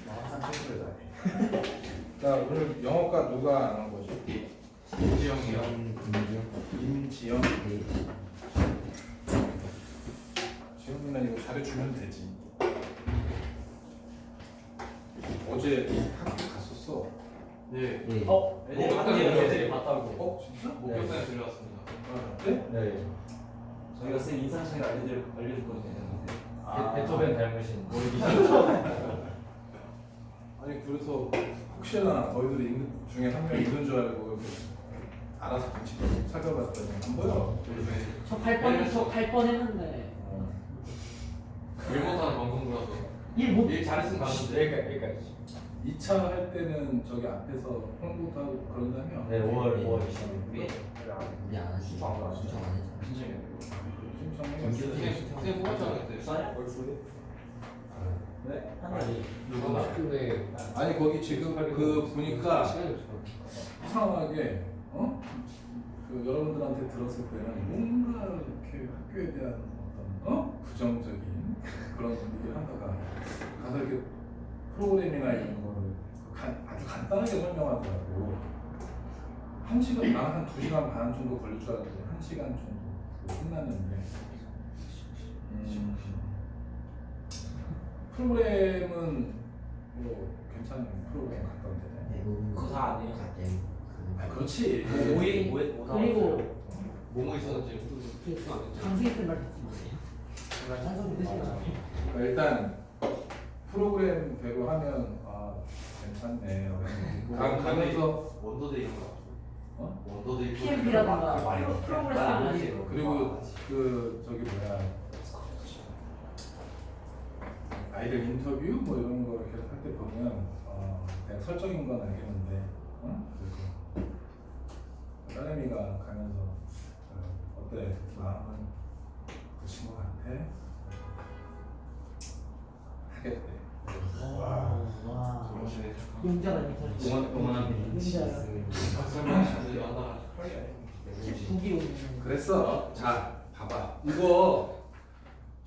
항상 실수를 다 해. 자 오늘 영어과 누가 안 한 거지? 임지영이요. 임지영. 지영이는 이거 잘해주면 되지. 어제 학교 갔었어. 네. 네. 애들이 봤다고. 진짜? 목격단에 들려왔습니다. 네? 네. 저희가 쓴 인상착의를 알려줬거든요. 베토벤 닮으신 아니 그래서 혹시나 너희들이 중에 한 명 있는 줄 알고 이렇게 알아서 같이 살펴봤더니 안 보여. 저 8번 했는데 일 못하는 방송부라서 일 일 잘했으면 가는데 여기까지 2차 할 때는 저기 앞에서 홍보도 하고 그런다며. 네 5월 20일 우리 안 하지. 신청 안 했잖아. 신청해. 선생님 뽑았잖아요 그때. 네? 누가? 근데 아니 거기 지금 그 보니까 이상하게 그 여러분들한테 들었을 때는 뭔가 이렇게 학교에 대한 어떤 부정적인 그런 얘기를 하다가 가서 이렇게 프로그램이나 이런 거를 아주 간단하게 설명하더라고. 1시간 한 2시간 반 정도 걸릴 줄 알았는데 1시간 정도 끝났는데 프로그램은 뭐 괜찮은 프로그램 같던데. 거사 아니에요? 아 그렇지. 그리고 뭐뭐 있었는지 강세있을 말 듣지 마세요. 찬성 드시잖아요. 그러니까 일단 프로그램대로 하면 괜찮네. 가면서 원더데이인가? 어? 원더데이 PMP라든가 프로그램 쓰고 그리고 그 저기 뭐야 아이들 인터뷰 뭐 이런 거 계속 할 때 보면 그냥 설정인 건 알겠는데 그래서 딸내미가 가면서 어때 마음은 그친 것 같아? 하겠대. 와 정신에 용자가 용자 박사님 하다가 19기 오면 그랬어. 자 봐봐 이거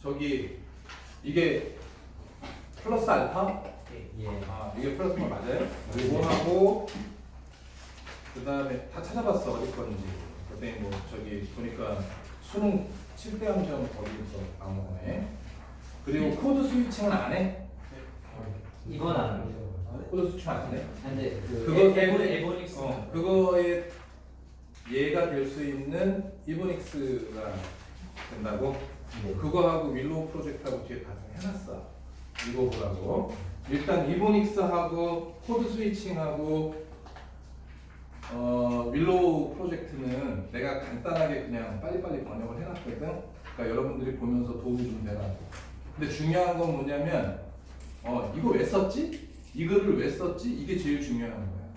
저기 이게 플러스 알파? 이게 플러스 알파 맞아요? 이거 하고 그 다음에 다 찾아봤어 어디 건지. 그때 뭐 저기 보니까 수능 7대 함정 거기서 나온 거네. 그리고 코드 스위칭은 안 해? 이건 안 해요. 코드 스위칭 안 해? 근데 그거 때문에 에보닉스 그거에 얘가 될 수 있는 이보닉스가 된다고? 그거하고 윌로우 프로젝트하고 뒤에 다 해놨어. 이거 보라고. 일단 이보닉스하고 코드 스위칭하고 윌로우 프로젝트는 내가 간단하게 그냥 빨리빨리 번역을 해놨거든. 그러니까 여러분들이 보면서 도움이 좀 되라고. 근데 중요한 건 뭐냐면 이거 왜 썼지? 이거를 왜 썼지? 이게 제일 중요한 거야.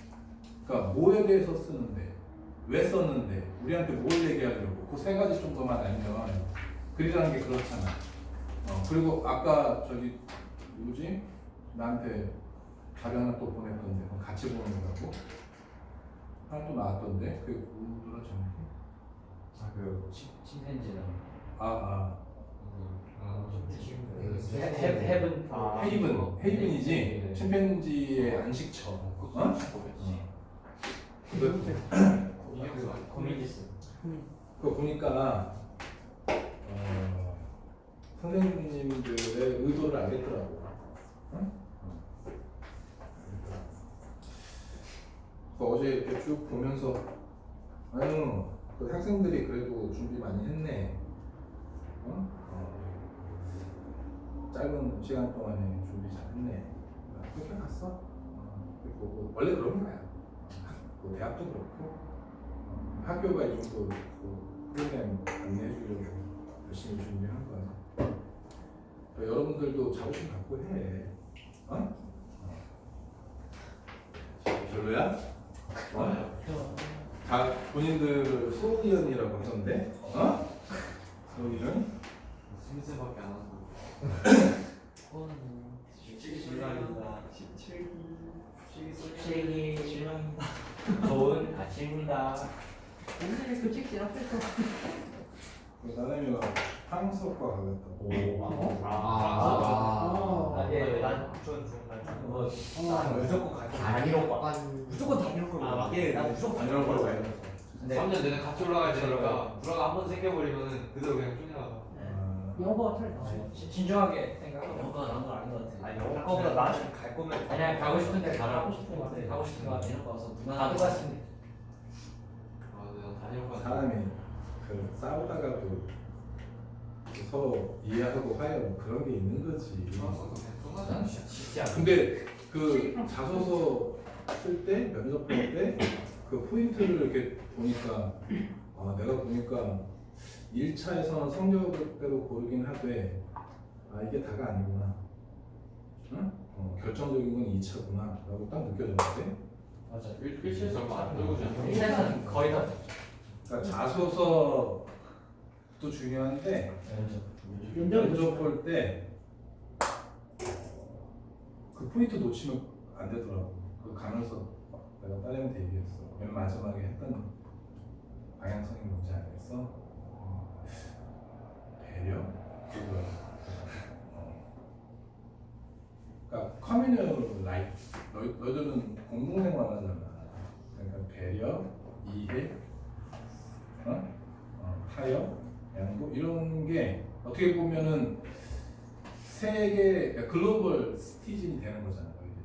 그러니까 뭐에 대해서 쓰는데 왜 썼는데 우리한테 뭘 얘기하려고 그 세 가지 정도만 알면 글이라는 게 그렇잖아. 그리고 아까 저기 누구지? 나한테 자료 하나 또 보냈던데 그럼 같이 보는 거라고? 하나 또 나왔던데 그게 누구더라 제목이? 그 침팬지랑 헤이븐이지. 침팬지의 안식처. 코미디스 그거 보니까 선생님들의 의도를 알겠더라고. 어제 이렇게 쭉 보면서 그 학생들이 그래도 준비 많이 했네. 짧은 시간 동안에 준비 잘했네. 그렇게 갔어. 그리고 원래 그런 거야. 뭐 대학도 그렇고 학교가 이 정도 프로그램 안내해주려고 열심히 준비한 거야. 여러분들도 자부심 갖고 해. 별로야? 다 본인들 소위원이라고 하던데? 소위원? 스미스밖에 안 하고 실망입니다. 17기 실망입니다. 좋은 아침입니다. 오늘 교칙실 앞에서 나나미가 프랑스어과 가겠다고. 아. 무조건 같이 단위로 봐. 무조건 단위로 걸고. 맞게. 나 무조건 단위로 걸고 가야 돼. 근데 3년 내내 같이 올라가야 되니까 불화가 한 번 생겨버리면 그대로 그냥 쭉 나가. 영어가 틀렸다. 신중하게 생각하고. 영어가 나은 건 아닌 것 같아. 아니 영어보다 나한테 갈 거면 그냥 가고 싶은데 가라. 하고 싶은 거 같아. 하고 싶은 거 같아. 이런 거 와서 다 무난하게 똑같습니다. 내가 다니고 사람이 그 싸우다가도 서로 이해하고 화해 뭐 그런 게 있는 거지. 쉽지 않아. 근데 그 자소서 쓸 때 면접 볼 때 그 포인트를 이렇게 보니까 내가 보니까 1차에서는 성적대로 고르긴 하되 이게 다가 아니구나. 응? 결정적인 건 2차구나 라고 딱 느껴졌는데 맞아. 1차에서 얼마 안 들고 그냥. 1차에서는 거의 다. 그러니까 자소서도 중요한데 면접 볼 때 그 포인트 놓치면 안 되더라고. 그 가면서 내가 딸내미한테 얘기했어. 맨 마지막에 했던 방향성이 뭔지 알겠어? 배려? 그거야. 그러니까 커뮤니티 라이프. 너희들은 공동생활 하잖아. 그러니까 배려, 이해, 타협, 양보 이런 게 어떻게 보면은 세계 그러니까 글로벌 시티즌이 되는 거잖아. 너희들이.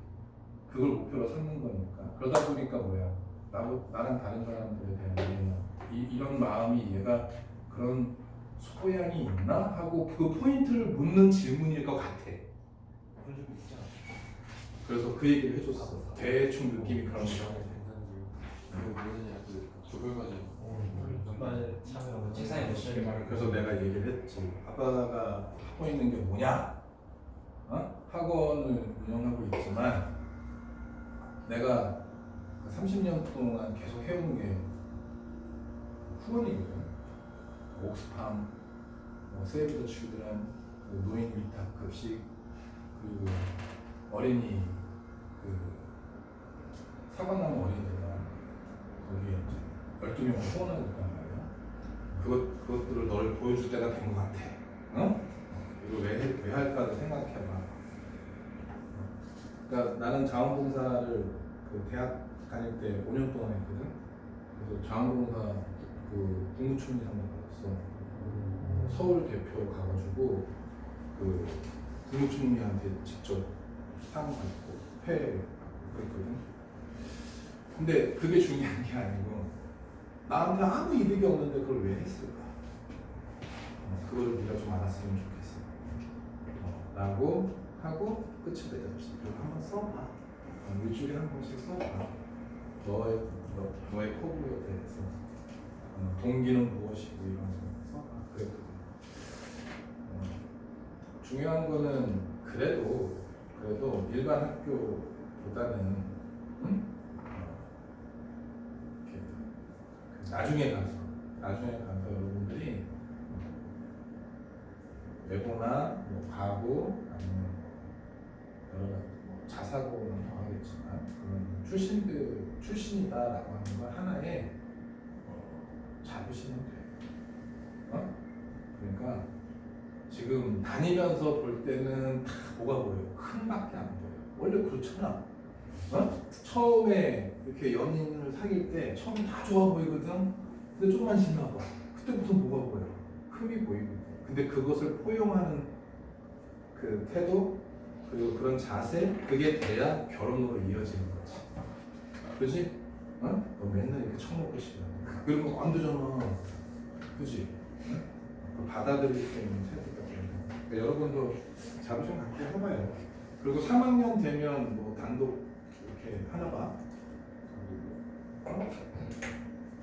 그걸 목표로 삼는 거니까. 그러다 보니까 뭐야? 나랑 다른 사람들에 대한 이런 마음이 얘가 그런 소양이 있나 하고 그 포인트를 묻는 질문일 것 같아. 그런 적이 있잖아. 그래서 그 얘기를 해줬어. 대충 느낌이 그런 거. 뭐냐 그 조별과제. 책상에 못 쓰게 말을. 그래서 내가 얘기를 했지. 아빠가 하고 있는 게 뭐냐? 학원을 운영하고 있지만 내가 30년 동안 계속 해온 게 후원이거든. 옥스팜, 세이브 더 칠드런, 노인 위탁 급식, 그리고 어린이 사과나무 어린이들과 거기에 이제 12명을 후원하고 있단 말이야. 그것들을 너를 보여줄 때가 된 것 같아. 이거 왜 할까를 생각해봐. 그러니까 나는 자원봉사를 그 대학 다닐 때 5년 동안 했거든. 그래서 자원봉사 그 국무총리상을 받았어. 서울 대표 가가지고 그 국무총리한테 직접 상 받고 회 받고 그랬거든. 근데 그게 중요한 게 아니고 나한테 아무 이득이 없는데 그걸 왜 했을까? 그걸 네가 좀 알았으면 좋겠어. 라고 하고 끝을 맺었지. 그리고 한번 써봐. 일주일에 한 번씩 써봐. 너의 포부에 대해서 동기는 무엇이고 이런 거 써봐. 그랬거든. 중요한 거는 그래도 일반 학교보다는 이렇게 나중에 가서 여러분들이 외고나 과고 아니면 여러 가지 자사고는 더 하겠지만 그런 출신이다라고 하는 걸 하나에 잡으시면 돼요. 그러니까 지금 다니면서 볼 때는 다 뭐가 보여요? 큰 밖에 안 보여요. 원래 그렇잖아. 처음에 이렇게 연인을 사귈 때 처음에 다 좋아 보이거든. 근데 조금만 지나봐. 그때부터 뭐가 보여? 흠이 보이거든. 근데 그것을 포용하는 그 태도 그리고 그런 자세 그게 돼야 결혼으로 이어지는 거지. 그지? 너 맨날 이렇게 처먹고 싶어. 그런 거 안 되잖아. 그지? 받아들일 수 있는 태도가 돼야 돼. 그러니까 여러분도 자부심 갖고 해봐요. 그리고 3학년 되면 뭐 단독 이렇게 하나 봐.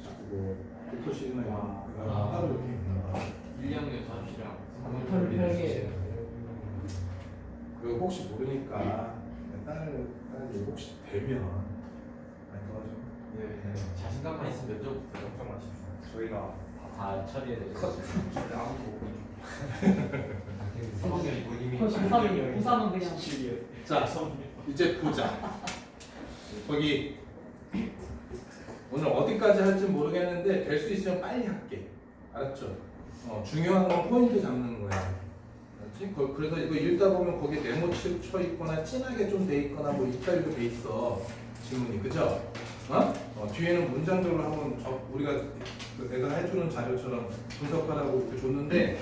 자꾸 뭐 교토식이나 이런 거 따로 이렇게 있나 봐. 1학년 잠시랑 편하게. 그리고 혹시 모르니까 딸이 혹시 되면 많이 도와줘. 네. 자신감만 있으면 면접부터 걱정 마십시오. 저희가 다 처리해야 돼. 절대 아무도 못 보여줘. 3학년이고 이미 고3은 그냥 자, 이제 보자. 거기 오늘 어디까지 할지 모르겠는데 될 수 있으면 빨리 할게. 알았죠? 중요한 건 포인트 잡는 거야. 그렇지? 그래서 이거 읽다 보면 거기에 네모칠 쳐 있거나 진하게 좀 돼 있거나 뭐 이따위로 돼 있어 질문이 그죠? 뒤에는 문장들로 한번 우리가 내가 해주는 자료처럼 분석하라고 이렇게 줬는데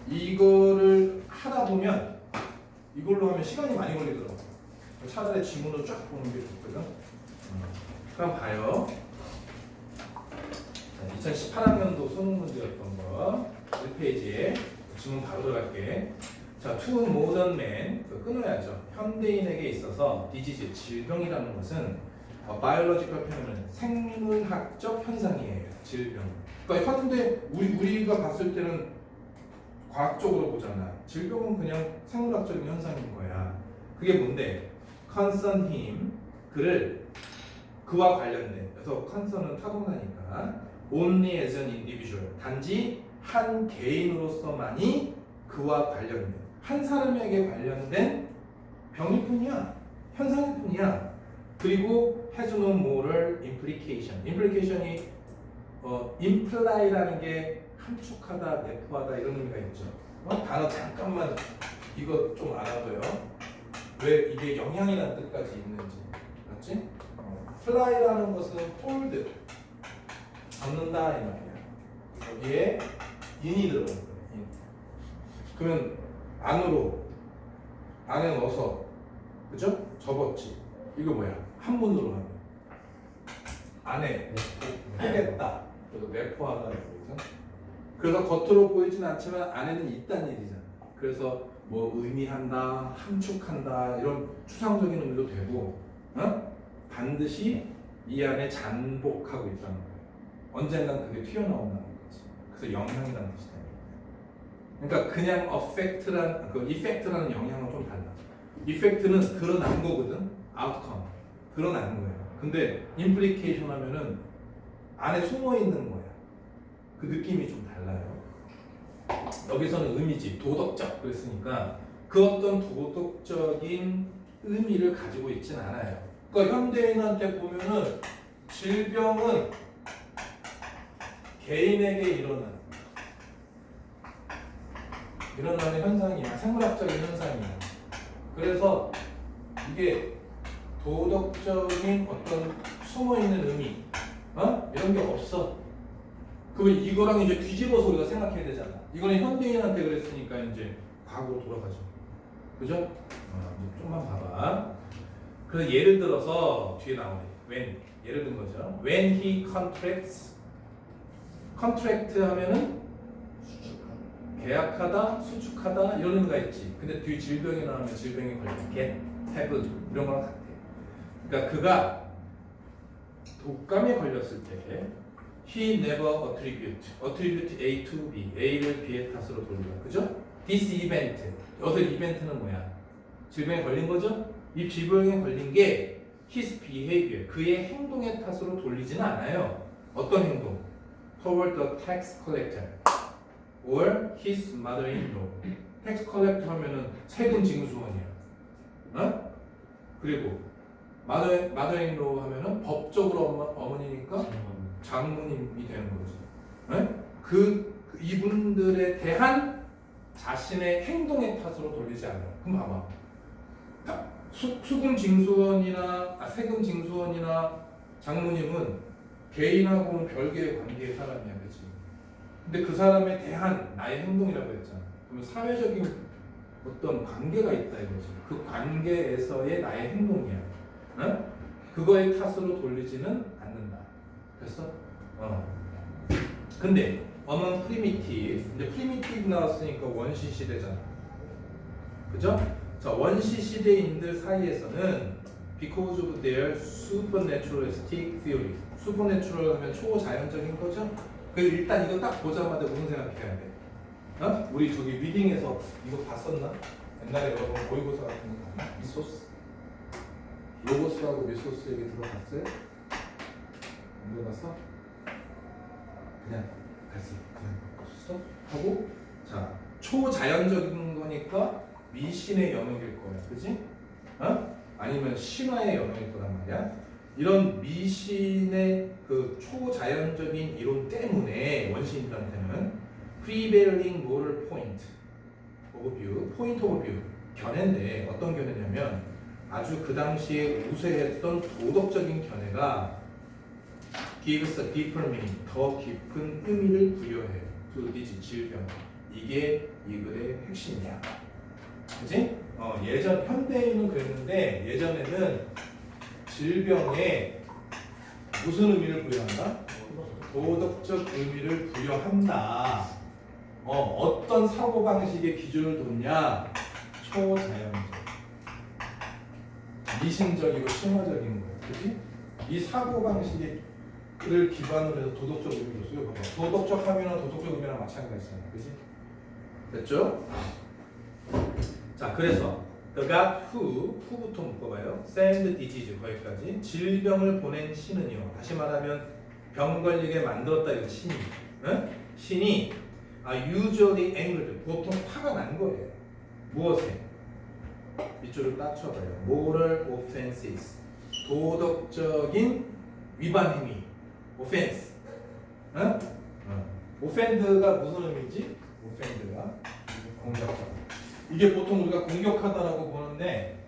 이거를 하다 보면 이걸로 하면 시간이 많이 걸리더라고. 차라리 지문으로 쫙 보는 게 좋거든. 그럼 봐요. 2018학년도 수능 문제였던 거 1페이지에 지문 바로 들어갈게. 자, to modern man 끊어야죠. 현대인에게 있어서 disease 질병이라는 것은 biological phenomenon 생물학적 현상이에요. 질병. 그러니까 현대 우리가 봤을 때는 과학적으로 보잖아. 질병은 그냥 생물학적인 현상인 거야. 그게 뭔데? concern him 그와 관련된. 그래서 concern은 타동사니까 only as an individual 단지 한 개인으로서만이 그와 관련된 한 사람에게 관련된 병일 뿐이야. 현상일 뿐이야. 그리고 has no moral implication. implication이 imply라는 게 함축하다, 내포하다 이런 의미가 있죠. 단어 잠깐만 이거 좀 알아둬요. 왜 이게 영향이라는 뜻까지 있는지. 맞지? apply라는 것은 hold, 잡는다 이 말이야. 여기에 in이 들어가는 거예요. in. 그러면 안에 넣어서 그죠? 접었지. 이거 뭐야? 한문으로 하면 안에 하겠다. 그래서 내포하다. 그래서 겉으로 보이진 않지만 안에는 있다는 얘기잖아. 그래서 뭐 의미한다, 함축한다 이런 추상적인 의미도 되고, 반드시 이 안에 잠복하고 있다는 거예요. 언젠간 그게 튀어나온다는 거지. 그래서 영향이라는 뜻이 됩니다. 그러니까 그냥 affect란 그 effect라는 영향은 좀 달라. effect는 드러난 거거든. outcome 드러나는 거예요. 근데 implication 하면은 안에 숨어 있는 거야. 그 느낌이 좀 달라요. 여기서는 의미지 도덕적 그랬으니까 그 어떤 도덕적인 의미를 가지고 있진 않아요. 그러니까 현대인한테 보면은 질병은 개인에게 일어나는 현상이야. 생물학적인 현상이야. 그래서 이게 도덕적인 어떤 숨어있는 의미 이런 게 없어. 그러면 이거랑 이제 뒤집어서 우리가 생각해야 되잖아. 이거는 현대인한테 그랬으니까 이제 과거로 돌아가죠. 그죠? 이제 좀만 봐봐. 그래서 예를 들어서 뒤에 나오네. when 예를 든 거죠. When he contract 하면은 계약하다, 수축하다 이런 의미가 있지. 근데 뒤에 질병이 나오면 질병에 걸린 get, have 이런 거랑 같아. 그러니까 그가 독감에 걸렸을 때 he never attribute A to B, A를 B의 탓으로 돌리다. 그죠? This event, 여기서 이벤트는 뭐야? 질병에 걸린 거죠? 이 질병에 걸린 게 his behavior, 그의 행동의 탓으로 돌리지는 않아요. 어떤 행동? Toward the tax collector or his mother-in-law. tax collector 하면은 세금 징수원이야. 그리고 mother-in-law 하면은 법적으로 어머니니까 장모님이 되는 거지. 이분들에 대한 자신의 행동의 탓으로 돌리지 않아요. 그럼 봐봐. 세금 징수원이나 장모님은 개인하고는 별개의 관계의 사람이야, 그렇지? 근데 그 사람에 대한 나의 행동이라고 했잖아. 그러면 사회적인 어떤 관계가 있다 이거지. 그 관계에서의 나의 행동이야. 그거의 탓으로 돌리지는 않는다. 됐어? 근데 among primitive, 이제 primitive 나왔으니까 원시 시대잖아. 그죠? 자, 원시 시대인들 사이에서는 because of their supernaturalistic theory. supernatural 하면 초자연적인 거죠? 그래서 일단 이거 딱 보자마자 무슨 생각해야 돼? 우리 저기 리딩에서 이거 봤었나? 옛날에 여러분 모의고사 같은 거 봤나? 미소스? 로고스하고 미소스 얘기 들어봤어요? 안 들어봤어? 그냥 됐어. 그냥 바꿨어? 하고 자, 초자연적인 거니까 미신의 영역일 거야. 그지? 아니면 신화의 영역일 거란 말이야. 이런 미신의 그 초자연적인 이론 때문에 원시인들한테는 prevailing moral point, 오브 뷰, 포인트 오브 뷰 견해인데 어떤 견해냐면 아주 그 당시에 우세했던 도덕적인 견해가 gives a deeper meaning, 더 깊은 의미를 부여해 to this 질병. 이게 이 글의 핵심이야. 그지? 예전 현대인은 그랬는데 예전에는 질병에 무슨 의미를 부여한다? 도덕적 의미를 부여한다. 어떤 사고방식의 기준을 뒀냐? 초자연적, 미심적이고 심화적인 거, 그지? 이 사고방식을 기반으로 해서 도덕적 의미를 줬어요. 봐봐. 도덕적 함이나 도덕적 의미랑 마찬가지잖아, 그지? 됐죠? 자, 그래서 the God who부터 묶어봐요. send disease 거기까지. 질병을 보낸 신은요. 다시 말하면 병 걸리게 만들었다 이거 신이. 응? 신이 usually angered, 보통 화가 난 거예요. 무엇에? 밑줄을 딱 쳐봐요. moral offenses, 도덕적인 위반 행위. offense. 응? offend가 무슨 의미지? offend가 공격하다. 이게 보통 우리가 공격하다라고 보는데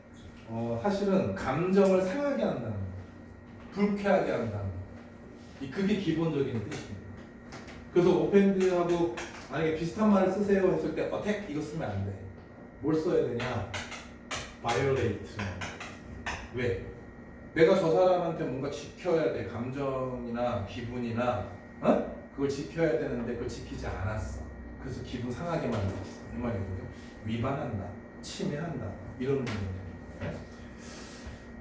사실은 감정을 상하게 한다는 거, 불쾌하게 한다는 거. 그게 기본적인 뜻입니다. 그래서 오펜드하고 만약에 비슷한 말을 쓰세요 했을 때 attack 이거 쓰면 안 돼. 뭘 써야 되냐? violate. 왜? 내가 저 사람한테 뭔가 지켜야 돼. 감정이나 기분이나 그걸 지켜야 되는데 그걸 지키지 않았어. 그래서 기분 상하게 만들었어. 이 말이고요. 위반한다, 침해한다 이런 의미입니다.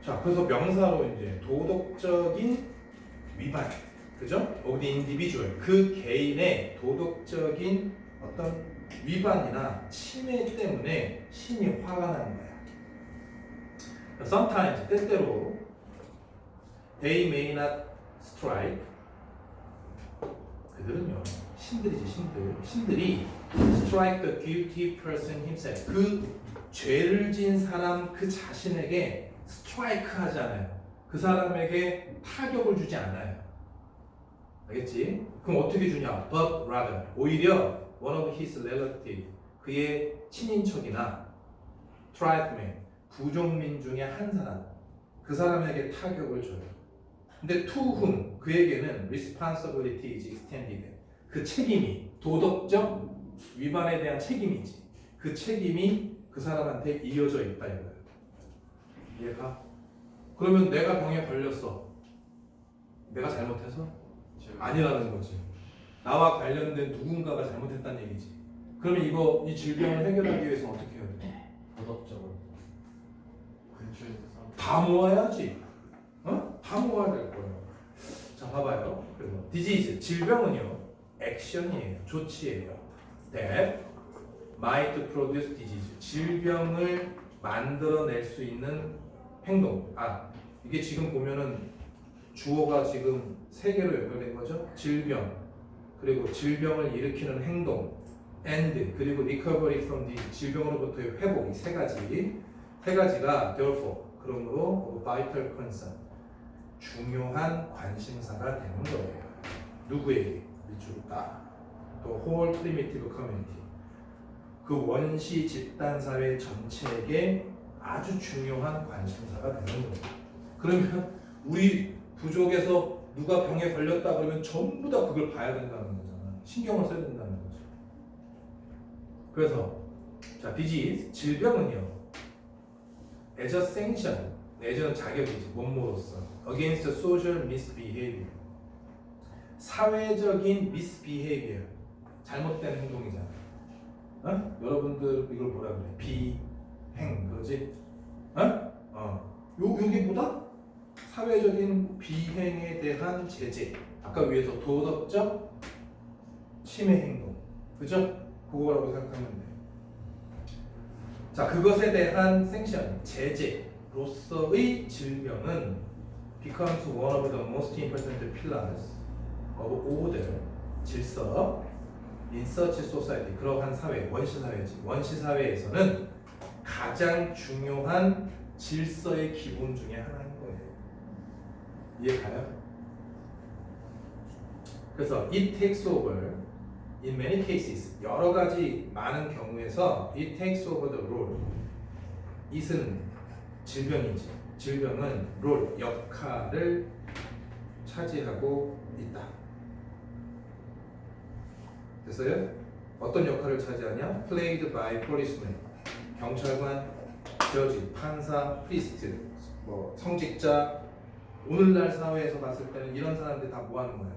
자, 그래서 명사로 이제 도덕적인 위반, 그죠? of the individual, 그 개인의 도덕적인 어떤 위반이나 침해 때문에 신이 화가 나는 거야. Sometimes 때때로 they may not strike. 그들은요, 신들이지 신들이 strike the guilty person himself. 그 죄를 지은 사람 그 자신에게 strike 하지 않아요. 그 사람에게 타격을 주지 않아요. 알겠지? 그럼 어떻게 주냐? But rather, 오히려 one of his relative, 그의 친인척이나 tribesman, 부족민 중에 한 사람, 그 사람에게 타격을 줘요. 근데 to whom, 그에게는 responsibility is extended. 그 책임이, 도덕적 위반에 대한 책임이지. 그 책임이 그 사람한테 이어져 있다 이거예요. 이해가? 그러면 내가 병에 걸렸어. 내가 잘못해서? 아니라는 거지. 나와 관련된 누군가가 잘못했다는 얘기지. 그러면 이 질병을 해결하기 위해서 어떻게 해야 돼? 도덕적으로 근처에서 다 모아야지. 다 모아야 될 거예요. 자, 봐봐요. 그리고 disease, 질병은요, 액션이에요. 조치예요. that might produce disease, 질병을 만들어낼 수 있는 행동. 이게 지금 보면은 주어가 지금 세 개로 연결된 거죠. 질병, 그리고 질병을 일으키는 행동, and 그리고 recovery from the, 질병으로부터의 회복. 이 세 가지가 therefore, 그러므로 vital concern, 중요한 관심사가 되는 거예요. 누구에게? 또 whole primitive community, 그 원시 집단 사회 전체에게 아주 중요한 관심사가 되는 거예요. 그러면 우리 부족에서 누가 병에 걸렸다 그러면 전부 다 그걸 봐야 된다는 거잖아. 신경을 써야 된다는 거죠. 그래서 자, disease, 질병은요, as a sanction, as는 자격이지, 몸으로써, against social misbehavior, 사회적인 misbehavior, 잘못된 행동이잖아. 여러분들 이걸 뭐라 그래? 비행, 그러지? 여기 뭐다? 사회적인 비행에 대한 제재. 아까 위에서 도덕적 침해 행동, 그죠? 그거라고 생각하면 돼. 자, 그것에 대한 생션, 제재로서의 질병은 becomes one of the most important pillars of order, 질서, in such society, 그러한 사회, 원시사회지. 원시사회에서는 가장 중요한 질서의 기본 중에 하나인 거예요. 이해 가요? 그래서 it takes over In many cases, 여러 가지 많은 경우에서 it takes over the role. it은 질병이지. 질병은 role, 역할을 차지하고 있다. 됐어요? 어떤 역할을 차지하냐? Played by policemen. 경찰관, 저지, 판사, priest, 뭐 성직자. 오늘날 사회에서 봤을 때는 이런 사람들이 다 뭐 하는 거예요?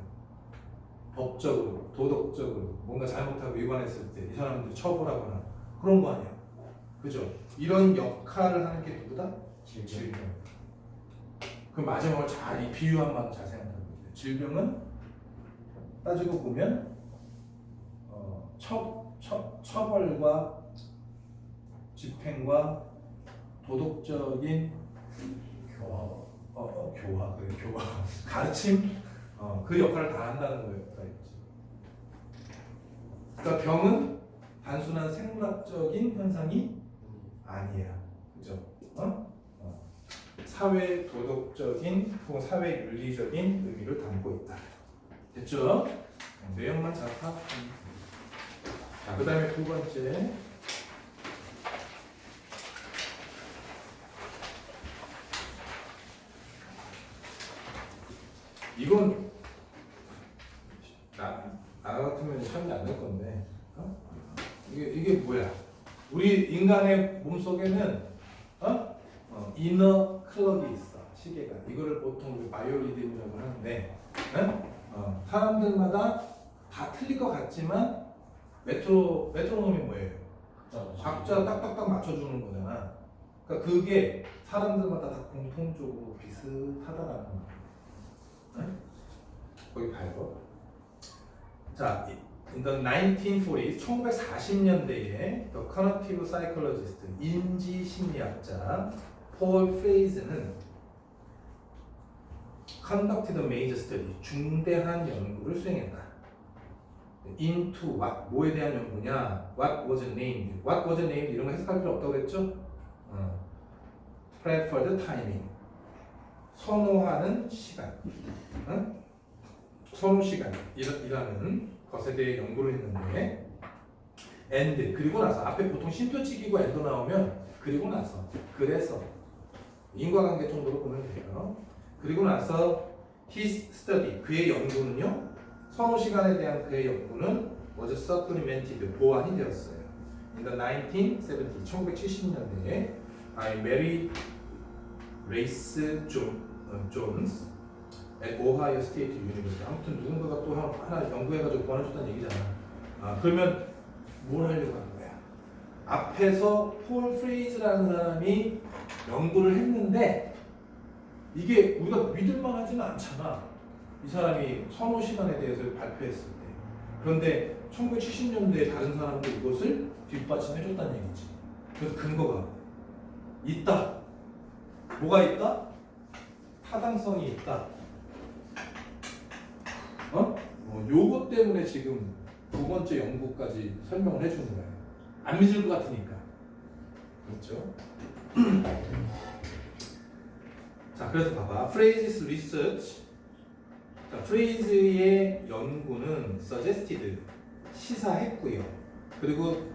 법적으로, 도덕적으로 뭔가 잘못하고 위반했을 때 이 사람들 처벌하거나 그런 거 아니야. 그죠? 이런 역할을 하는 게 누구다? 질병. 그 마지막을 잘 이 비유 한번 잘 생각해 보세요. 질병은 따지고 보면 처벌과 집행과 도덕적인 교화, 그래, 교화, 가르침, 그 역할을 다 한다는 거예요. 그러니까 병은 단순한 생물학적인 현상이 아니야, 그죠? 사회 도덕적인 혹은 사회 윤리적인 의미를 담고 있다. 됐죠? 내용만 잘 파악. 자, 그다음에 두 번째. 이건 나 같으면 시험이 안 될 건데, 이게 뭐야? 우리 인간의 몸 속에는 이너 클럭이 있어. 시계가. 이거를 보통 우리 바이오리듬이라고 하는데, 사람들마다 다 틀릴 것 같지만 메트로놈이 뭐예요? 박자 딱딱딱 맞춰주는 거잖아. 그러니까 그게 사람들마다 다 공통적으로 비슷하다라는 거. 거기 봐요. 자, in the 1940s, 1940년대에 the cognitive psychologist, 인지 심리학자 폴 프레이즈는 conducted a major study, 중대한 연구를 수행했다. into what, 뭐에 대한 연구냐? What was named, what was named 이런 거 해석할 필요 없다고 그랬죠? preferred timing, 선호하는 시간, 선호 시간이라는 것에 대해 연구를 했는데, and 그리고 나서 앞에 보통 쉼표치기고 and 나오면 그리고 나서, 그래서 인과관계 정도로 보면 돼요. 그리고 나서 his study, 그의 연구는요, 선호 시간에 대한 그의 연구는 was supplemented, 보완이 되었어요. In the 1970, 1970년대에 by Mary Race Jones at Ohio State University. 아무튼 누군가가 또 하나 연구해가지고 보완해줬다는 얘기잖아. 그러면 뭘 하려고 하는 거야? 앞에서 폴 프레이즈라는 사람이 연구를 했는데 이게 우리가 믿을만하지는 않잖아. 이 사람이 선호 시간에 대해서 발표했을 때. 그런데 1970년대에 다른 사람도 이것을 뒷받침해줬다는 얘기지. 그래서 근거가 있다. 뭐가 있다? 타당성이 있다. 요것 때문에 지금 두 번째 연구까지 설명을 해주는 거야. 안 믿을 것 같으니까. 그렇죠? 자, 그래서 봐봐. 프레이즈's research. 자, 프레이즈의 연구는 suggested, 시사했고요. 그리고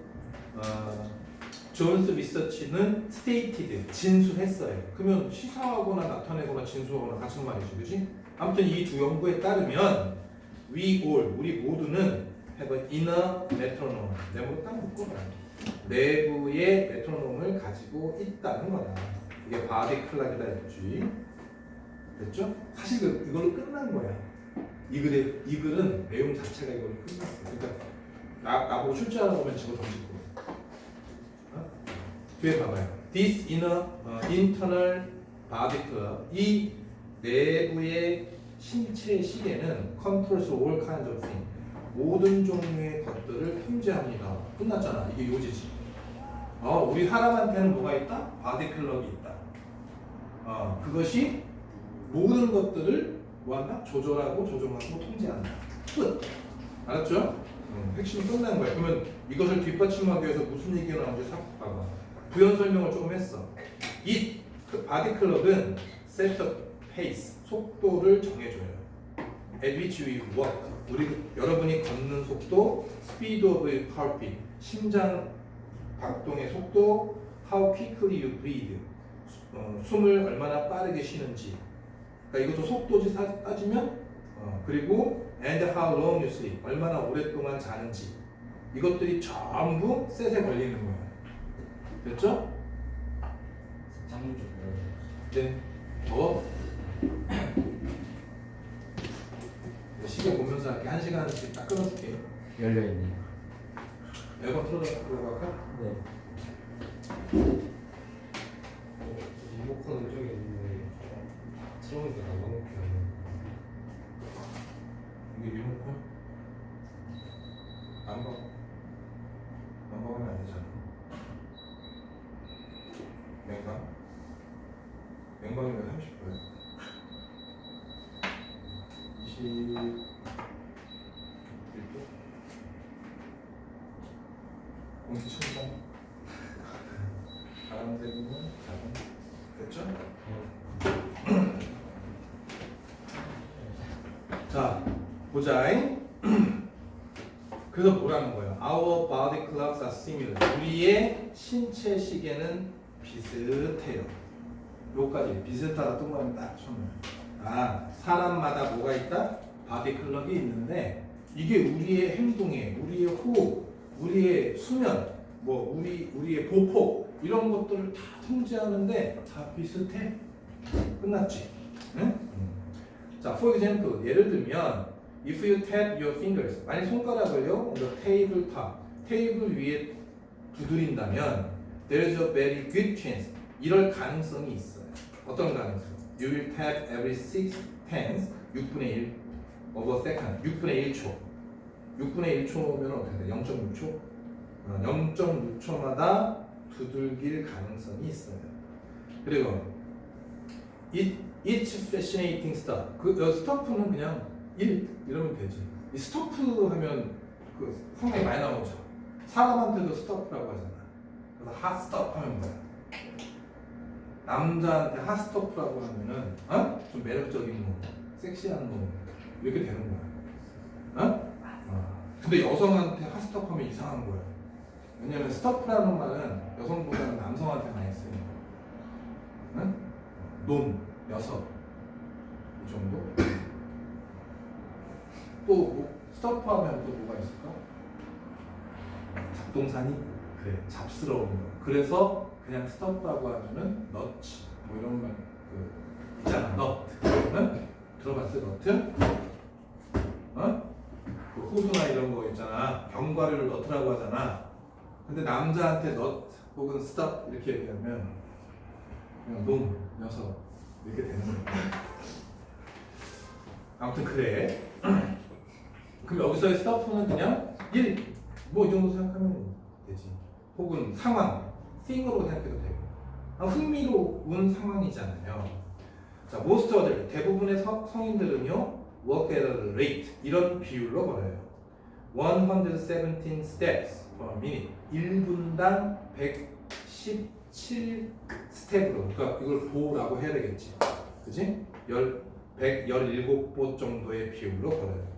존스 리서치는 stated, 진술했어요. 그러면 시사하거나 나타내거나 진술하거나 같은 말이지, 그렇지? 아무튼 이 두 연구에 따르면 we all, 우리 모두는 have an inner metronome. 내부로 딱 묶어봐. 내부의 메트로놈을 가지고 있다는 거다. 이게 바디 클락이다 했지. 됐죠? 사실 이걸로 끝난 거야. 이 글은 내용 자체가 이걸로 끝났어. 그러니까 나보고 출제하라고 하면 집어 던질 거야. 뒤에 봐봐요. This inner internal body clock, 이 내부의 신체 시계는 controls all kinds of things, 모든 종류의 것들을 통제합니다. 끝났잖아. 이게 요지지. 우리 사람한테는 뭐가 있다? 바디 클럭이 있다. 그것이 모든 것들을 뭐한다? 조절하고 조정하고 통제한다. 끝. 알았죠? 핵심이 끝난 거야. 그러면 이것을 뒷받침하기 위해서 무슨 얘기가 나오는지 싹 봐봐. 부연 설명을 조금 했어. 이 바디 클럭은 set a pace, 속도를 정해줘요. At which we walk, 여러분이 걷는 속도, speed of your heartbeat, 심장 박동의 속도, how quickly you breathe, 숨을 얼마나 빠르게 쉬는지. 그러니까 이것도 속도지 따지면, 그리고 and how long you sleep, 얼마나 오랫동안 자는지. 이것들이 전부 셋에 걸리는 거예요. 됐죠? 장문 좀 네. 시계 보면서 할게. 1시간씩 딱 끊어줄게. 열려있네요. 에어컨 틀어갈까? 네. 리모컨은 저기 있는데 틀어보니까 나가놓게 하네. 이게 리모컨? 안 봐. 안 봐가면 안 되잖아. 맹방? 맹방이면 30%야. 21도? 공기 천장? 바람 들이면 자동. 됐죠? 자, 보자잉. 그래서 뭐라는 거예요? Our body clocks are similar. 우리의 신체 시계는 비슷해요. 요까지 비슷하다 뜬 거는 딱 처음에. 사람마다 뭐가 있다? 바디 클럭이 있는데 이게 우리의 행동에, 우리의 호흡, 우리의 수면, 뭐 우리의 보폭 이런 것들을 다 통제하는데 다 비슷해. 끝났지? 응? 자, for example, 예를 들면 if you tap your fingers, 만약 손가락을요, on the table top, 테이블 위에 두드린다면 there is a very good chance, 이럴 가능성이 있어요. 어떤 가능성? You will tap every 6/10, 6분의 1 of a second, 6분의 1초. 6분의 1초면 어떻게 돼? 0.6초? 0.6초마다 두들길 가능성이 있어요. 그리고 It's fascinating stuff. 스토프는 그냥 1 이러면 되지. 이 스토프 하면 그 상당히 많이 나오죠. 사람한테도 스토프라고 하잖아. 그래서 핫스토프 하면 뭐야? 남자한테 핫스토프라고 하면은 좀 매력적인 놈, 섹시한 놈 이렇게 되는 거야. 근데 여성한테 핫스토프 하면 이상한 거야. 왜냐면 스토프라는 말은 여성보다는 남성한테 많이 쓰는 거야. 놈, 여성 이 정도? 또 스토프 하면 또 뭐가 있을까? 잡동사니? 그래, 잡스러운 거. 그래서 그냥 스토프라고 하면은 너츠 뭐 이런 말 있잖아. 너트. 들어봤어? 너트? 그 호두나 이런 거 있잖아. 견과류를 너트라고 하잖아. 근데 남자한테 너트 혹은 스톱 이렇게 얘기하면 그냥 놈, 녀석 이렇게 되는 거야. 아무튼 그래. 그럼 여기서의 스토프는 그냥 1, 뭐 이 정도 생각하면 되지. 혹은 상황, thing으로 생각해도 되고. 흥미로운 상황이잖아요. 자, most other, 대부분의 성인들은요, work at a rate, 이런 비율로 걸어요. 117 steps per minute, 1분당 117 스텝으로, 그러니까 이걸 보라고 해야 되겠지. 그지? 117보 정도의 비율로 걸어요.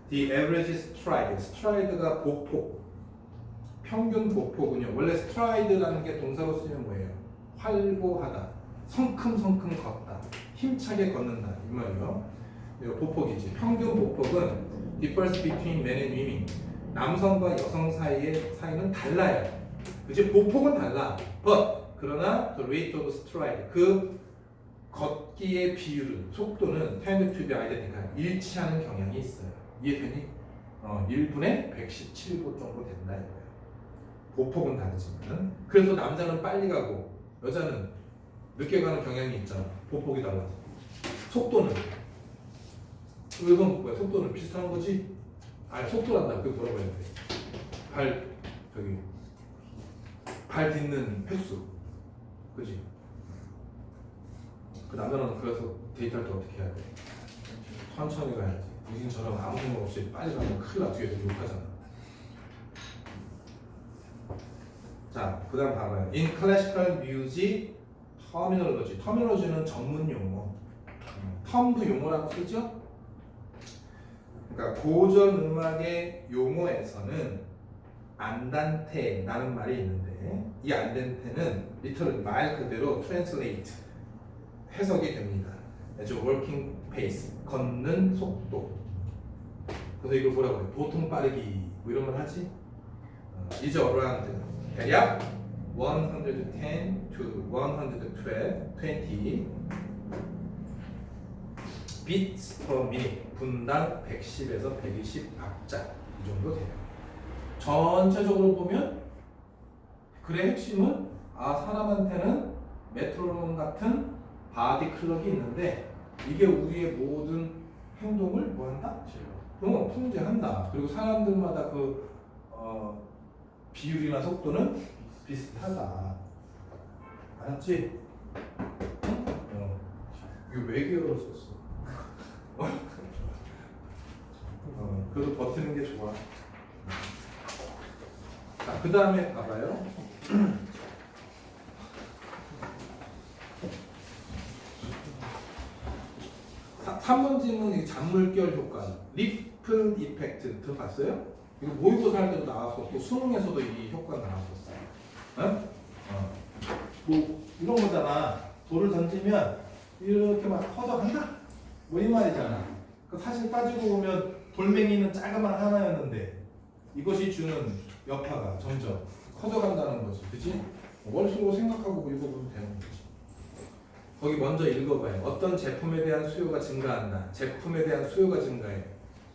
The average stride, stride가 보폭, 평균 보폭은요. 원래 stride라는 게 동사로 쓰면 뭐예요? 활보하다, 성큼성큼 걷다, 힘차게 걷는다 이 말이요. 이거 보폭이지. 평균 보폭은 differs between men and women. 남성과 여성 사이는 달라요. 그치? 보폭은 달라. But 그러나 the rate of stride, 그 걷기의 비율은, 속도는 tend to be identical, 일치하는 경향이 있어요. 이해되니? 1분에 117보 정도 된다 이거예요. 보폭은 다르지만. 그래서 남자는 빨리 가고 여자는 늦게 가는 경향이 있잖아. 보폭이 달라서. 속도는? 이건 뭐야? 속도는 비슷한 거지? 아니, 속도란다. 그게 뭐라고 해야 돼? 발 딛는 횟수. 그지? 그 남자는 그래서 데이트할 때 어떻게 해야 돼? 천천히 가야지. 우진처럼 아무 생각 없이 빨리 가면 큰일 나. 뒤에서 욕하잖아. 자, 그 다음 봐봐요. In classical music, terminology. terminology는 전문 용어. 텀도 용어라고 쓰죠? 그러니까 고전 음악의 용어에서는 안단테라는 말이 있는데 이 안단테는 리터럴 말 그대로 translate 해석이 됩니다. as working pace 걷는 속도. 그래서 이걸 뭐라고 해요? 보통 빠르기 뭐 이런 말 하지? is around 대략 110 to 120 beats per minute 분당 110에서 120 박자 이 정도 돼요. 전체적으로 보면 글의 핵심은 사람한테는 메트로놈 같은 바디 클럭이 있는데 이게 우리의 모든 행동을 뭐한다? 통제한다. 그리고 사람들마다 그 비율이나 속도는 비슷하다. 알았지? 이거 외계어로 썼어. 그래도 버티는 게 좋아. 자, 그 다음에 봐봐요. 3번 질문 잔물결 효과, 리플 이펙트 들어봤어요? 이거 모의고사 할 때도 나왔었고 수능에서도 이 효과 나왔었어요. 뭐 이런 거잖아. 돌을 던지면 이렇게 막 커져간다. 뭐 이 말이잖아. 사실 따지고 보면 돌멩이는 자그만 하나였는데 이것이 주는 여파가 점점 커져간다는 거지, 그렇지? 머릿속으로 생각하고 읽어보면 되는 거지. 거기 먼저 읽어봐요. 어떤 제품에 대한 수요가 증가한다. 제품에 대한 수요가 증가해.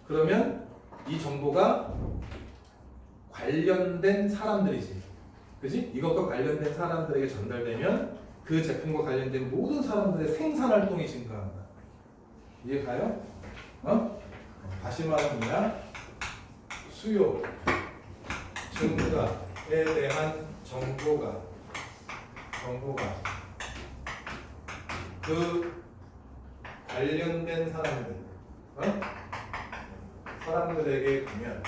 그러면 이 정보가 관련된 사람들이지, 그렇지? 이것과 관련된 사람들에게 전달되면 그 제품과 관련된 모든 사람들의 생산 활동이 증가한다. 이해 가요? 다시 말하면 뭐야? 수요 증가에 대한 정보가 그 관련된 사람들, 사람들에게 가면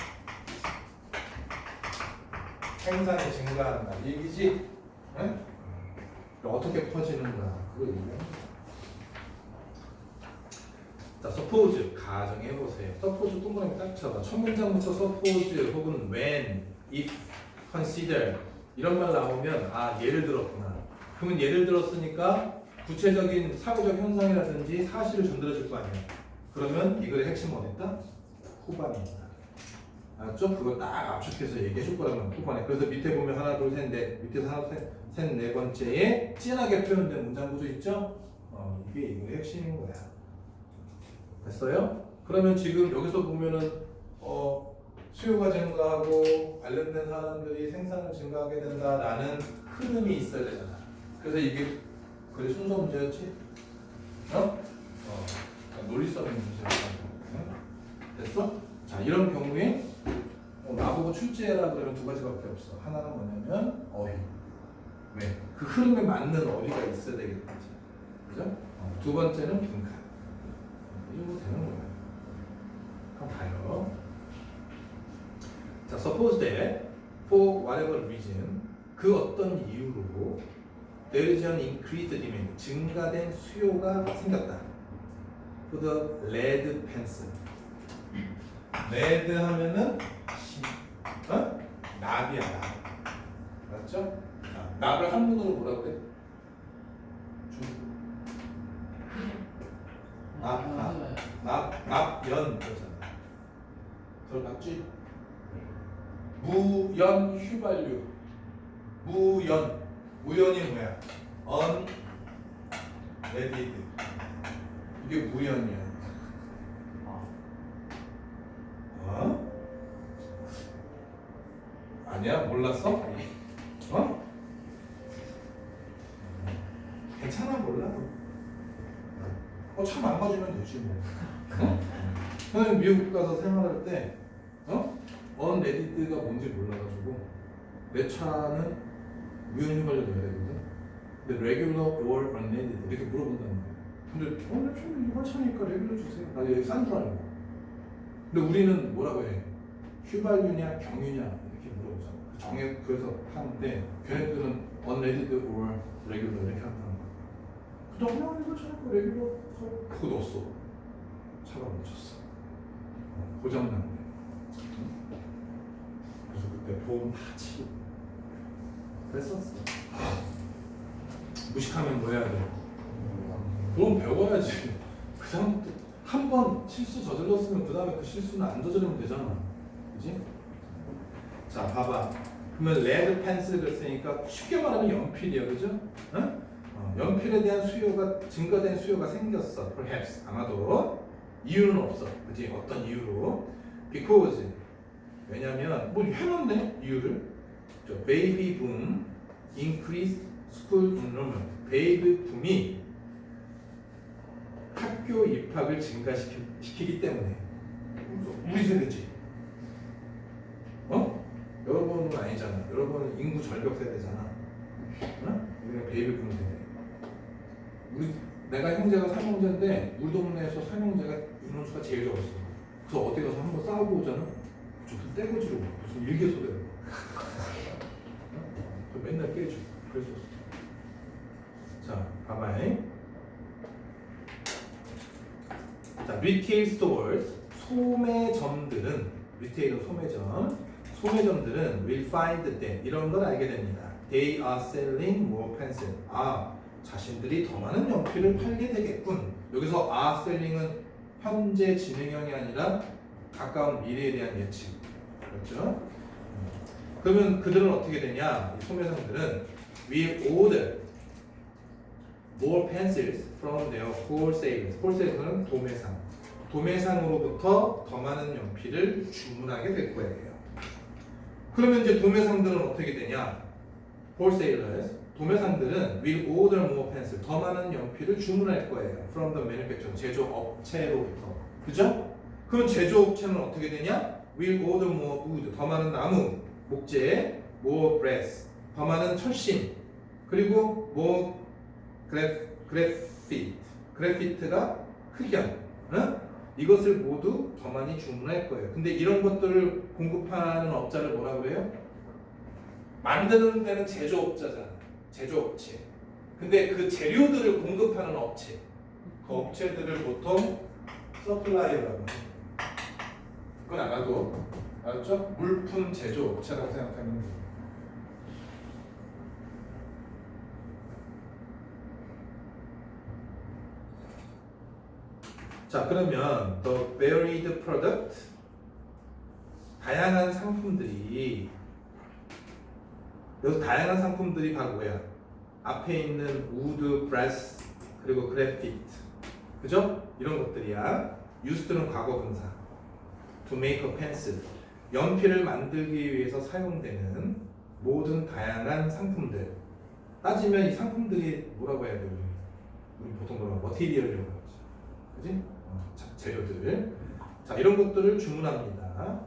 생산이 증가한다. 이 얘기지? 어떻게 퍼지는가? 그거 얘기해. 자, suppose 가정해 보세요. suppose 동그라미 딱 쳐봐. 첫 문장부터 suppose 혹은 when, if, consider 이런 말 나오면 예를 들었구나. 그러면 예를 들었으니까 구체적인 사고적 현상이라든지 사실을 전달해줄 거 아니야. 그러면 이 글의 핵심은 어디 있다? 후반에 있다. 알았죠? 그걸 딱 압축해서 얘기해줄 거라면 후반에. 그래서 밑에 보면 하나, 둘, 셋, 넷. 밑에서 하나, 셋, 네 번째에 진하게 표현된 문장 구조 있죠? 이게 이 글의 핵심인 거야. 됐어요? 그러면 지금 여기서 보면은 수요가 증가하고 관련된 사람들이 생산을 증가하게 된다라는 흐름이 있어야 되잖아. 그래서 이게 그래 순서 문제였지? 논리성의 문제였다. 됐어? 자, 이런 경우에 나보고 출제해라 그러면 두 가지밖에 없어. 하나는 뭐냐면 어휘. 왜? 그 흐름에 맞는 어휘가 있어야 되겠지. 그죠? 두 번째는 분간. 이 정도 되는 거야. 한번 봐요. 자, suppose that for whatever reason 그 어떤 이유로 there is an increased demand 증가된 수요가 생겼다. for the lead pencil. lead 하면은 납이야, 납. 맞죠? 납을 한문으로 뭐라 그래? 납연 그러잖아. 들어봤지? 무연 휘발유. 무연이 뭐야? unleaded. 이게 무연이야. 아니야? 몰랐어? 괜찮아, 몰라도. 차 망가지면 되지 뭐. 선생님 미국 가서 생활할 때 unleaded가 뭔지 몰라가지고 내 차는 무연 휘발유 넣어야 되거든. 근데 regular or unleaded 이렇게 물어본다는 거야. 근데 내 차는 일반 차니까 regular 주세요. 나 여기 싼 줄 알고. 근데 우리는 뭐라고 해? 휘발유냐 경유냐 이렇게 물어보잖아. 그래서 하는데 걔네들은 unleaded or regular 이렇게 한다는 거야. 그냥 이거 차니까 regular 그거 넣었어. 차가 멈췄어. 고장난 거예요. 그래서 그때 보험 다 치고 그랬었어. 무식하면 뭐 해야 돼? 그럼 배워야지. 그 다음부터 한 번 실수 저질렀으면 그 다음에 그 실수는 안 저지르면 되잖아. 그지? 자, 봐봐. 그러면 레드 펜슬을 쓰니까 쉽게 말하면 연필이야, 그죠? 응? 연필에 대한 수요가 증가된 수요가 생겼어. Perhaps 아마도 이유는 없어, 그지? 어떤 이유로? Because 왜냐면 뭐 해놨네 이유를. Baby boom increased school enrollment. 베이비 붐이 학교 입학을 증가시키기 때문에. 우리 세대지. 여러분은 아니잖아. 여러분은 인구 절벽 세대잖아. 우리는 베이비 붐 세대. 내가 형제가 3형제인데 우리 동네에서 3형제가 인원수가 제일 적었어. 그래서 어디 가서 한번 싸우고 오잖아. 무슨 떼고지로 무슨 일개소대로. 맨날 깨줘. 그랬었어. 자, 봐봐요. 자, retail stores, 소매점들은, 리테일은 소매점들은 will find that, 이런 걸 알게 됩니다. They are selling more pencil. 자신들이 더 많은 연필을 팔게 되겠군. 여기서 are selling은 현재 진행형이 아니라 가까운 미래에 대한 예측. 그렇죠? 그러면 그들은 어떻게 되냐? 이 소매점들은 will order more pencils from their wholesalers. wholesaler은 도매상으로부터 더 많은 연필을 주문하게 될 거예요. 그러면 이제 도매상들은 어떻게 되냐? wholesalers, 도매상들은 will order more pencil, 더 많은 연필을 주문할 거예요. from the manufacturer, 제조업체로부터. 그죠? 그럼 제조업체는 어떻게 되냐? will order more wood, 더 많은 나무, 목재, more brass, 더 많은 철심, 그리고 more 그래피트가 흑연, 이것을 모두 더 많이 주문할 거예요. 근데 이런 것들을 공급하는 업자를 뭐라 그래요? 만드는 데는 제조업자잖아. 제조업체. 근데 그 재료들을 공급하는 업체, 그 업체들을 보통 서플라이어라고 해요. 그건 알아도 알았죠? 물품 제조업체라고 생각하면 돼요. 자, 그러면 the varied product, 다양한 상품들이, 여기서 다양한 상품들이 바로 뭐야? 앞에 있는 wood, brass, 그리고 graphite, 그죠? 이런 것들이야. used는 과거 분사. to make a pencil, 연필을 만들기 위해서 사용되는 모든 다양한 상품들. 따지면 이 상품들이 뭐라고 해야 돼? 우리 보통 뭐라고 머티리얼이라고 하지, 그지? 재료들. 자, 이런 것들을 주문합니다.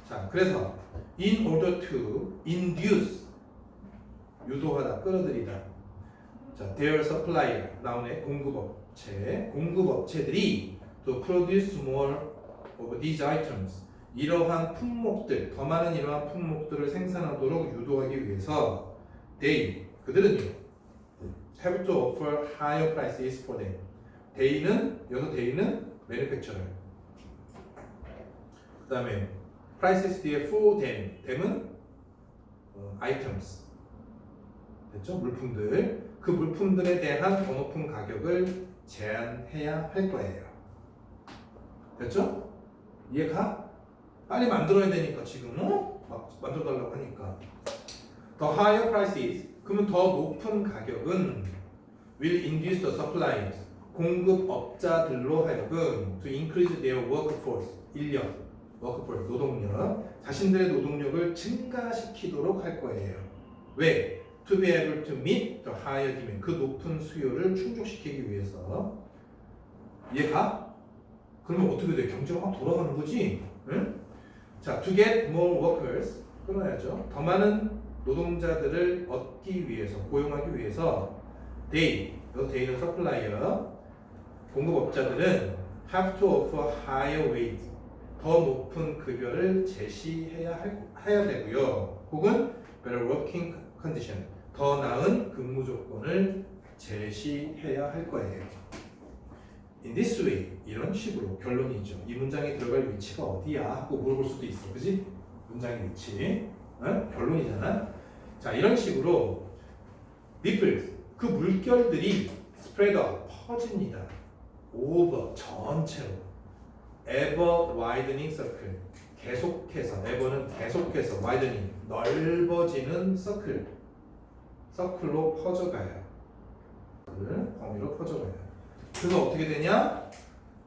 자, 그래서 in order to induce, 유도하다, 끌어들이다. 자, their supplier, 나오네. 공급업체들이 to produce more of these items, 이러한 품목들, 더 많은 이러한 품목들을 생산하도록 유도하기 위해서 그들은요, have to offer higher prices for them. 여기서 manufacturer. 그 다음에 prices 뒤에 for them은 items. 됐죠? 물품들. 그 물품들에 대한 더 높은 가격을 제한해야 할 거예요. 됐죠? 이해가? 빨리 만들어야 되니까 지금 막 만들어달라고 하니까. The higher prices, 그러면 더 높은 가격은 will induce the suppliers, 공급업자들로 하여금 to increase their workforce, 노동력, 자신들의 노동력을 증가시키도록 할 거예요. 왜? To be able to meet the higher demand, 그 높은 수요를 충족시키기 위해서. 이해가? 그러면 어떻게 돼? 경제가 막 돌아가는 거지? 응? 자, to get more workers, 끊어야죠. 더 많은 노동자들을 얻기 위해서, 고용하기 위해서 they는 supplier, 공급업자들은 have to offer higher wage, 더 높은 급여를 제시해야 되고요. 혹은 better working condition, 더 나은 근무 조건을 제시해야 할 거예요. in this way 이런 식으로 결론이죠. 이 문장에 들어갈 위치가 어디야 하고 물어볼 수도 있어, 그지? 문장의 위치, 어? 결론이잖아. 자, 이런 식으로 ripples 그 물결들이 spread out 퍼집니다. over 전체로 ever widening circle 계속해서 ever는 계속해서 widening 넓어지는 서클로 퍼져가요. 범위로 퍼져가요. 그래서 어떻게 되냐?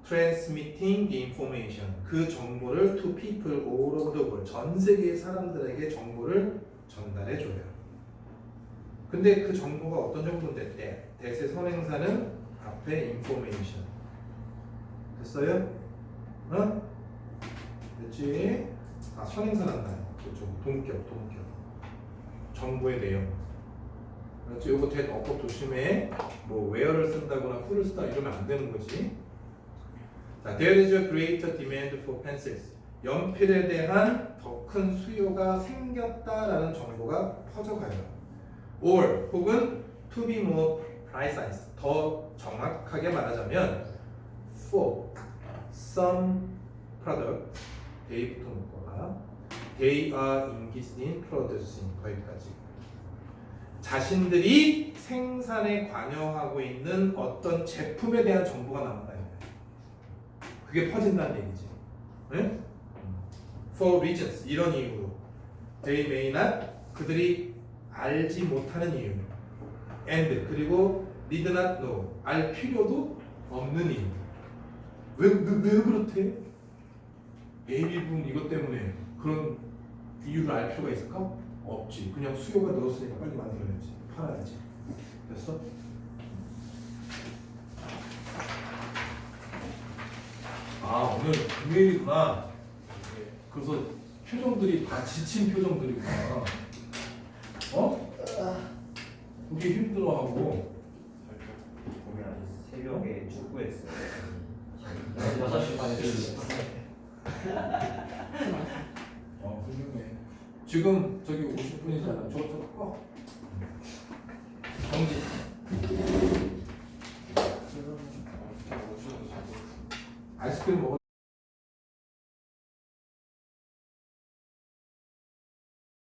transmitting the information 그 정보를 to people all over the world 전 세계의 사람들에게 정보를 전달해줘요. 근데 그 정보가 어떤 정보인데 대세 선행사는 앞에 information 됐어요? 어? 됐지? 아 선행사란다. 그렇죠. 동격 정보의 내용. 그렇지? 요거 that 어법 조심해. 뭐 where를 쓴다거나 who를 쓴다 이러면 안 되는 거지. 자, there is a greater demand for pencils. 연필에 대한 더 큰 수요가 생겼다라는 정보가 퍼져가요. or 혹은 to be more precise 더 정확하게 말하자면 for some product they부터 묶어라. they are engaged in producing 거기까지. 자신들이 생산에 관여하고 있는 어떤 제품에 대한 정보가 나온다. 그게 퍼진다는 얘기지. 네? For reasons 이런 이유로 they may not 그들이 알지 못하는 이유 and 그리고 need not know 알 필요도 없는 이유. 왜 그렇대? A분 이것 때문에 그런 이유를 알 필요가 있을까? 없지. 그냥 수요가 늘었으니까 빨리 만들어야지. 팔아야지. 됐어? 아 오늘 금요일이구나. 그래서 표정들이 다 지친 표정들이구나. 어? 그게 힘들어하고. 보면 새벽에 축구했어요. 6시 반에 훌륭해. 지금 저기 50분이잖아. 저거 꺼. 정지. 아이스크림 먹을